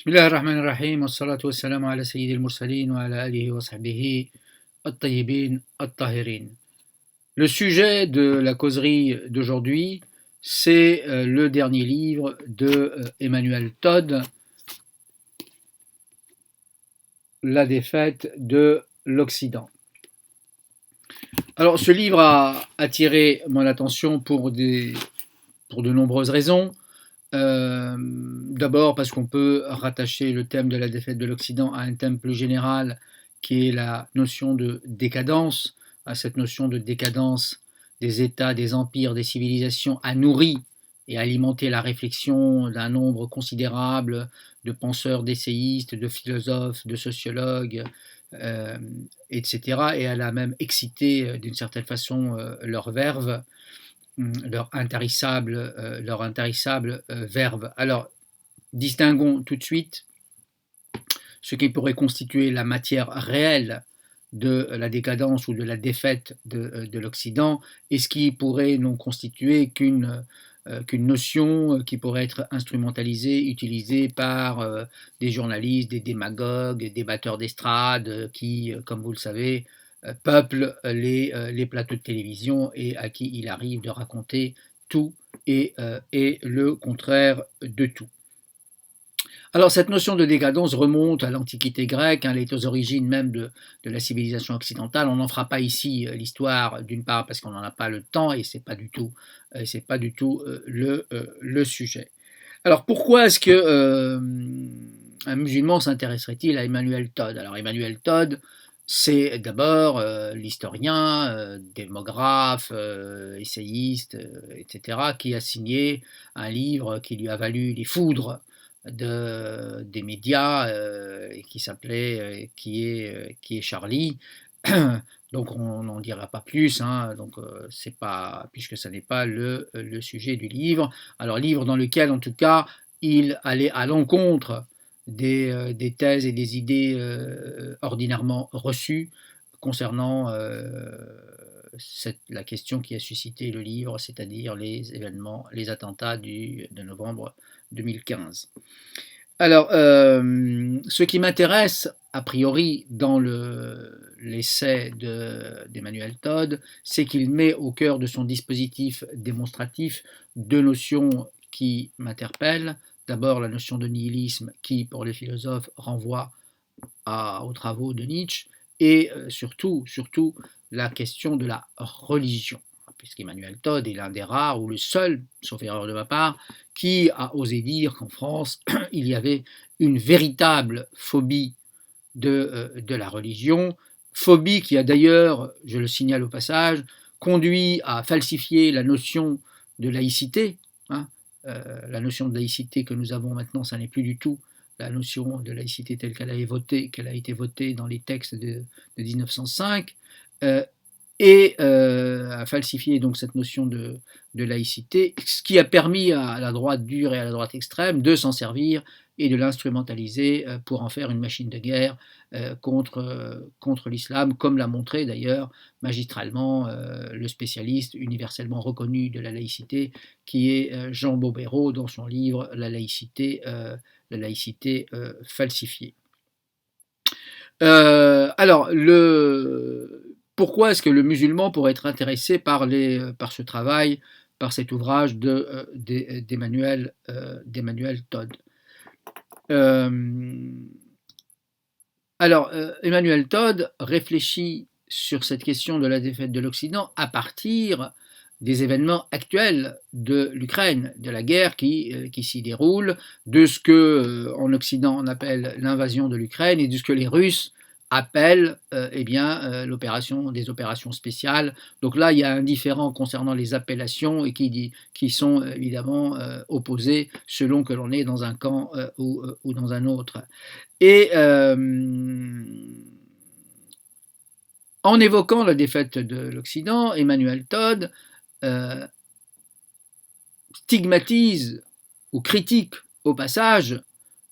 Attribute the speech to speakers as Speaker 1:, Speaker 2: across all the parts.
Speaker 1: بسم الله الرحمن الرحيم والصلاة والسلام على سيد المرسلين وعلى آله وصحبه الطيبين الطاهرين. Le sujet de la causerie d'aujourd'hui, c'est le dernier livre de Emmanuel Todd, La défaite de l'Occident. Alors ce livre a attiré mon attention pour de nombreuses raisons. D'abord parce qu'on peut rattacher le thème de la défaite de l'Occident à un thème plus général qui est la notion de décadence. À cette notion de décadence des États, des empires, des civilisations a nourri et alimenté la réflexion d'un nombre considérable de penseurs, d'essayistes, de philosophes, de sociologues, etc. Et elle a même excité d'une certaine façon leur verve, leur intarissable verve. Alors, distinguons tout de suite ce qui pourrait constituer la matière réelle de la décadence ou de la défaite de l'Occident et ce qui pourrait non constituer qu'une notion qui pourrait être instrumentalisée, utilisée par des journalistes, des démagogues, des débatteurs d'estrade qui, comme vous le savez, peuplent les plateaux de télévision et à qui il arrive de raconter tout et le contraire de tout. Alors cette notion de décadence remonte à l'Antiquité grecque, elle est aux origines même de la civilisation occidentale. On n'en fera pas ici l'histoire, d'une part parce qu'on n'en a pas le temps et c'est pas du tout le sujet. Alors pourquoi est-ce que un musulman s'intéresserait-il à Emmanuel Todd? Alors Emmanuel Todd, c'est d'abord l'historien, démographe, essayiste, etc., qui a signé un livre qui lui a valu les foudres des médias qui s'appelait qui est Charlie. Donc on n'en dira pas plus, hein, donc c'est pas, puisque ce n'est pas le sujet du livre. Alors livre dans lequel en tout cas il allait à l'encontre des thèses et des idées ordinairement reçues concernant la question qui a suscité le livre, c'est-à-dire les événements, les attentats de novembre 2015. Alors, ce qui m'intéresse a priori dans l'essai d'Emmanuel Todd, c'est qu'il met au cœur de son dispositif démonstratif deux notions qui m'interpellent. D'abord la notion de nihilisme qui, pour les philosophes, renvoie aux travaux de Nietzsche, et surtout la question de la religion, puisqu'Emmanuel Todd est l'un des rares, ou le seul, sauf erreur de ma part, qui a osé dire qu'en France, il y avait une véritable phobie de la religion, phobie qui a d'ailleurs, je le signale au passage, conduit à falsifier la notion de laïcité. La notion de laïcité que nous avons maintenant, ça n'est plus du tout la notion de laïcité telle qu'elle a été votée dans les textes de 1905, et à falsifier donc cette notion de laïcité, ce qui a permis à la droite dure et à la droite extrême de s'en servir et de l'instrumentaliser pour en faire une machine de guerre contre l'islam, comme l'a montré d'ailleurs magistralement le spécialiste universellement reconnu de la laïcité, qui est Jean Bobéro dans son livre La laïcité falsifiée. Alors, pourquoi est-ce que le musulman pourrait être intéressé par ce travail, par cet ouvrage d'Emmanuel Todd? Alors, Emmanuel Todd réfléchit sur cette question de la défaite de l'Occident à partir des événements actuels de l'Ukraine, de la guerre qui s'y déroule, de ce que en Occident on appelle l'invasion de l'Ukraine et de ce que les Russes appellent des opérations spéciales. Donc là, il y a un différent concernant les appellations et qui sont évidemment opposées selon que l'on est dans un camp ou dans un autre. Et en évoquant la défaite de l'Occident, Emmanuel Todd stigmatise ou critique au passage,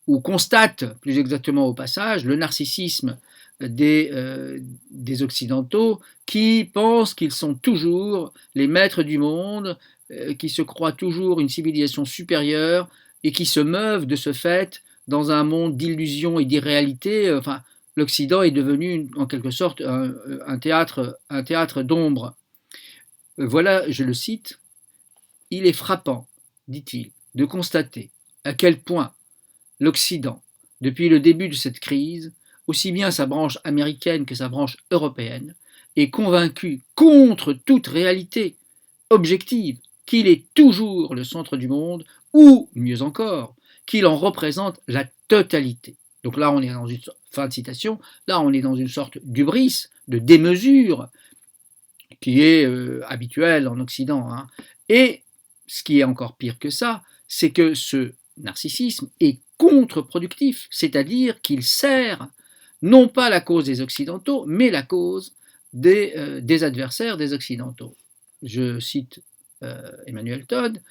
Speaker 1: ou constate plus exactement au passage, le narcissisme des Occidentaux qui pensent qu'ils sont toujours les maîtres du monde, qui se croient toujours une civilisation supérieure et qui se meuvent de ce fait dans un monde d'illusions et d'irréalité. Enfin, l'Occident est devenu en quelque sorte un théâtre d'ombre. Voilà, je le cite, il est frappant, dit-il, de constater à quel point l'Occident, depuis le début de cette crise, aussi bien sa branche américaine que sa branche européenne, est convaincu contre toute réalité objective qu'il est toujours le centre du monde, ou, mieux encore, qu'il en représente la totalité. Donc là, on est dans une fin de citation, là, on est dans une sorte d'hubris, de démesure, qui est habituelle en Occident. Hein. Et ce qui est encore pire que ça, c'est que ce narcissisme est contre-productif, c'est-à-dire qu'il sert non pas la cause des Occidentaux, mais la cause des adversaires des Occidentaux. Je cite Emmanuel Todd,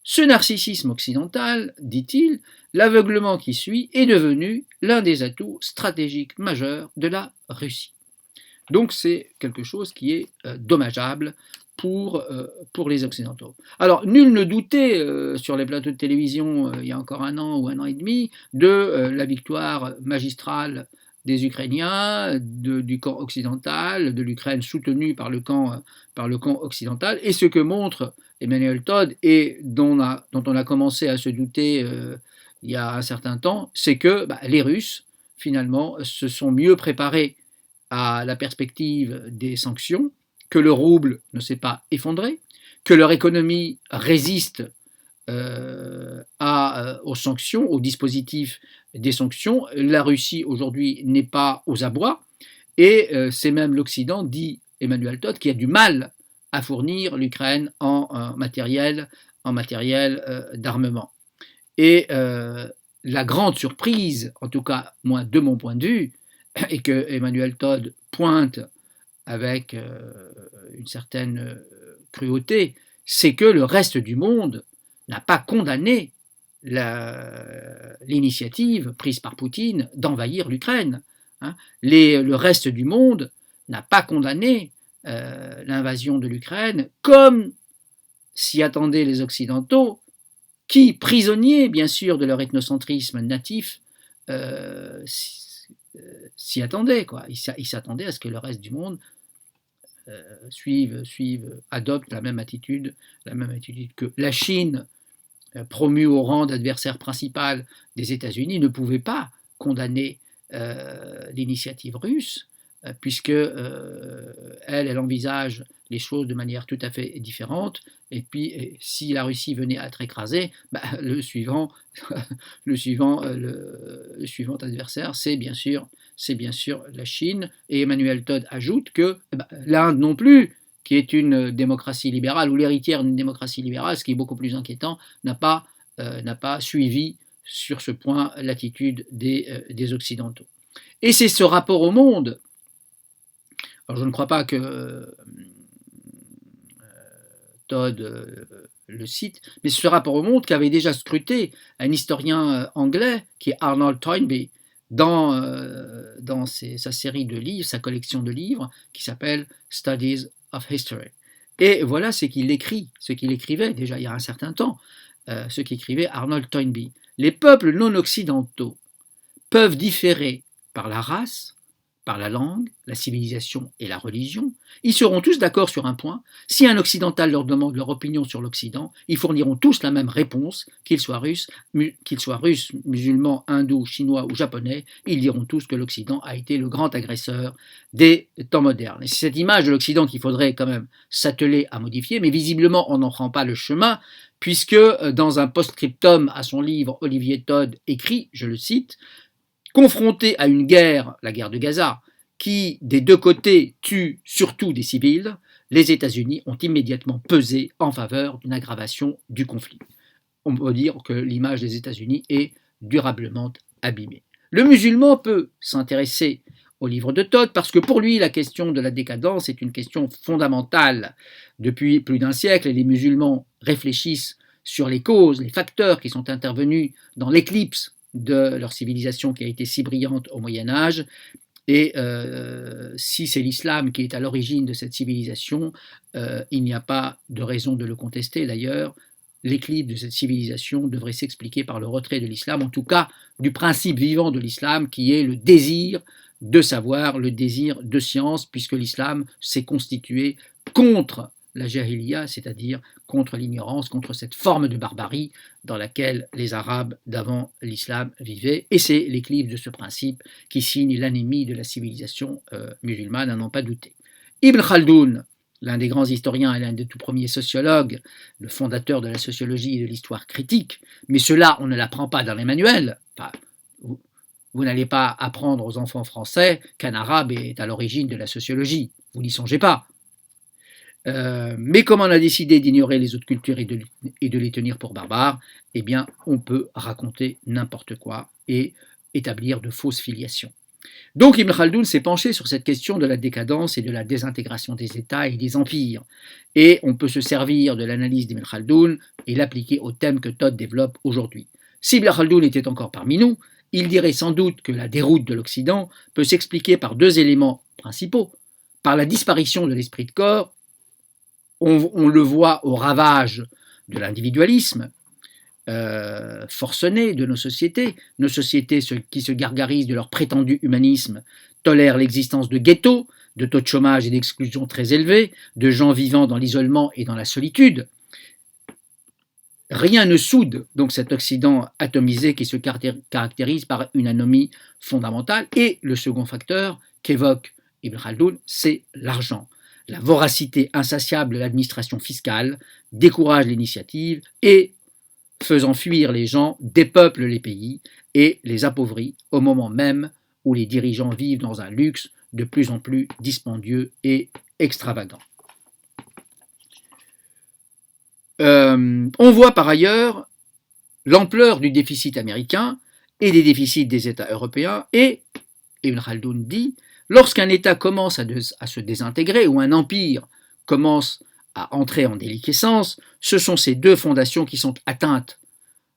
Speaker 1: ce narcissisme occidental, dit-il, l'aveuglement qui suit est devenu l'un des atouts stratégiques majeurs de la Russie. Donc c'est quelque chose qui est dommageable pour les Occidentaux. Alors, nul ne doutait sur les plateaux de télévision il y a encore un an ou un an et demi de la victoire magistrale des Ukrainiens, du camp occidental, de l'Ukraine soutenue par le camp occidental, et ce que montre Emmanuel Todd, et dont on a commencé à se douter il y a un certain temps, c'est que les Russes, finalement, se sont mieux préparés à la perspective des sanctions, que le rouble ne s'est pas effondré, que leur économie résiste aux sanctions, au dispositif des sanctions. La Russie aujourd'hui n'est pas aux abois, et c'est même l'Occident, dit Emmanuel Todd, qui a du mal à fournir l'Ukraine en matériel d'armement. Et la grande surprise, en tout cas moi de mon point de vue, et que Emmanuel Todd pointe avec une certaine cruauté, c'est que le reste du monde n'a pas condamné l'initiative prise par Poutine d'envahir l'Ukraine. Hein. Le reste du monde n'a pas condamné l'invasion de l'Ukraine comme s'y attendaient les Occidentaux, qui, prisonniers bien sûr de leur ethnocentrisme natif, s'y attendaient. Ils s'attendaient à ce que le reste du monde adopte la même attitude que la Chine, promue au rang d'adversaire principal des États-Unis, ne pouvait pas condamner l'initiative russe, puisque elle envisage les choses de manière tout à fait différente. Et puis, si la Russie venait à être écrasée, le suivant adversaire, c'est bien sûr la Chine. Et Emmanuel Todd ajoute que l'Inde non plus, qui est une démocratie libérale, ou l'héritière d'une démocratie libérale, ce qui est beaucoup plus inquiétant, n'a pas suivi sur ce point l'attitude des Occidentaux. Et c'est ce rapport au monde. Alors je ne crois pas que Todd le cite, mais ce rapport au monde qu'avait déjà scruté un historien anglais qui est Arnold Toynbee dans sa série de livres, sa collection de livres qui s'appelle Studies of History. Et voilà ce qu'il écrivait déjà il y a un certain temps, ce qu'écrivait Arnold Toynbee. Les peuples non occidentaux peuvent différer par la race, par la langue, la civilisation et la religion. Ils seront tous d'accord sur un point, si un occidental leur demande leur opinion sur l'Occident, ils fourniront tous la même réponse, qu'ils soient russes, musulmans, hindous, chinois ou japonais, ils diront tous que l'Occident a été le grand agresseur des temps modernes. Et c'est cette image de l'Occident qu'il faudrait quand même s'atteler à modifier, mais visiblement on n'en prend pas le chemin, puisque dans un post-scriptum à son livre, Olivier Todd écrit, je le cite, confronté à une guerre, la guerre de Gaza, qui des deux côtés tue surtout des civils, les États-Unis ont immédiatement pesé en faveur d'une aggravation du conflit. On peut dire que l'image des États-Unis est durablement abîmée. Le musulman peut s'intéresser au livre de Todd parce que pour lui, la question de la décadence est une question fondamentale. Depuis plus d'un siècle, les musulmans réfléchissent sur les causes, les facteurs qui sont intervenus dans l'éclipse de leur civilisation qui a été si brillante au Moyen-Âge. Et si c'est l'islam qui est à l'origine de cette civilisation, il n'y a pas de raison de le contester d'ailleurs. l'équilibre de cette civilisation devrait s'expliquer par le retrait de l'islam, en tout cas du principe vivant de l'islam qui est le désir de savoir, le désir de science, puisque l'islam s'est constitué contre la jahiliya, c'est-à-dire contre l'ignorance, contre cette forme de barbarie dans laquelle les Arabes d'avant l'islam vivaient. Et c'est l'équilibre de ce principe qui signe l'anémie de la civilisation musulmane, à n'en pas douter. Ibn Khaldoun, l'un des grands historiens et l'un des tout premiers sociologues, le fondateur de la sociologie et de l'histoire critique, mais cela, on ne l'apprend pas dans les manuels. Enfin, vous n'allez pas apprendre aux enfants français qu'un arabe est à l'origine de la sociologie. Vous n'y songez pas. Mais comme on a décidé d'ignorer les autres cultures et de les tenir pour barbares, eh bien, on peut raconter n'importe quoi et établir de fausses filiations. Donc Ibn Khaldoun s'est penché sur cette question de la décadence et de la désintégration des États et des empires. Et on peut se servir de l'analyse d'Ibn Khaldoun et l'appliquer au thème que Todd développe aujourd'hui. Si Ibn Khaldoun était encore parmi nous, il dirait sans doute que la déroute de l'Occident peut s'expliquer par deux éléments principaux. Par la disparition de l'esprit de corps, on le voit au ravage de l'individualisme, forcenés de nos sociétés qui se gargarisent de leur prétendu humanisme, tolèrent l'existence de ghettos, de taux de chômage et d'exclusion très élevés, de gens vivant dans l'isolement et dans la solitude. Rien ne soude donc cet Occident atomisé qui se caractérise par une anomie fondamentale. Et le second facteur qu'évoque Ibn Khaldoun, c'est l'argent. La voracité insatiable de l'administration fiscale décourage l'initiative et faisant fuir les gens, dépeuple les pays et les appauvrit au moment même où les dirigeants vivent dans un luxe de plus en plus dispendieux et extravagant. On voit par ailleurs l'ampleur du déficit américain et des déficits des États européens et, Ibn Khaldoun dit, lorsqu'un État commence à se désintégrer ou un empire commence à entrer en déliquescence, ce sont ces deux fondations qui sont atteintes,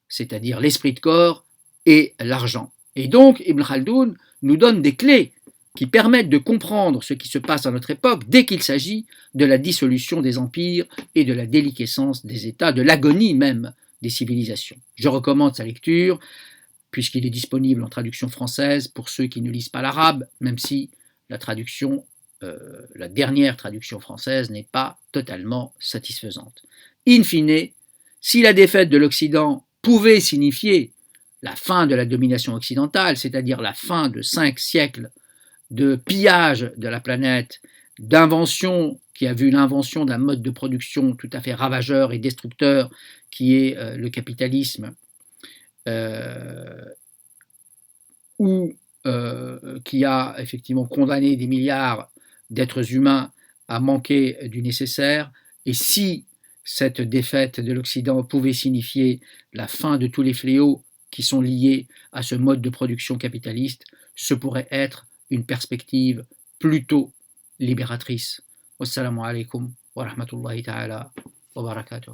Speaker 1: c'est-à-dire l'esprit de corps et l'argent. Et donc, Ibn Khaldoun nous donne des clés qui permettent de comprendre ce qui se passe à notre époque dès qu'il s'agit de la dissolution des empires et de la déliquescence des États, de l'agonie même des civilisations. Je recommande sa lecture, puisqu'il est disponible en traduction française pour ceux qui ne lisent pas l'arabe, même si la dernière traduction française n'est pas totalement satisfaisante. In fine, si la défaite de l'Occident pouvait signifier la fin de la domination occidentale, c'est-à-dire la fin de 5 siècles de pillage de la planète, d'invention qui a vu l'invention d'un mode de production tout à fait ravageur et destructeur qui est le capitalisme, qui a effectivement condamné des milliards d'êtres humains à manquer du nécessaire. Et si cette défaite de l'Occident pouvait signifier la fin de tous les fléaux qui sont liés à ce mode de production capitaliste, ce pourrait être une perspective plutôt libératrice. Wassalamu alaikum wa rahmatullahi ta'ala wa barakatuh.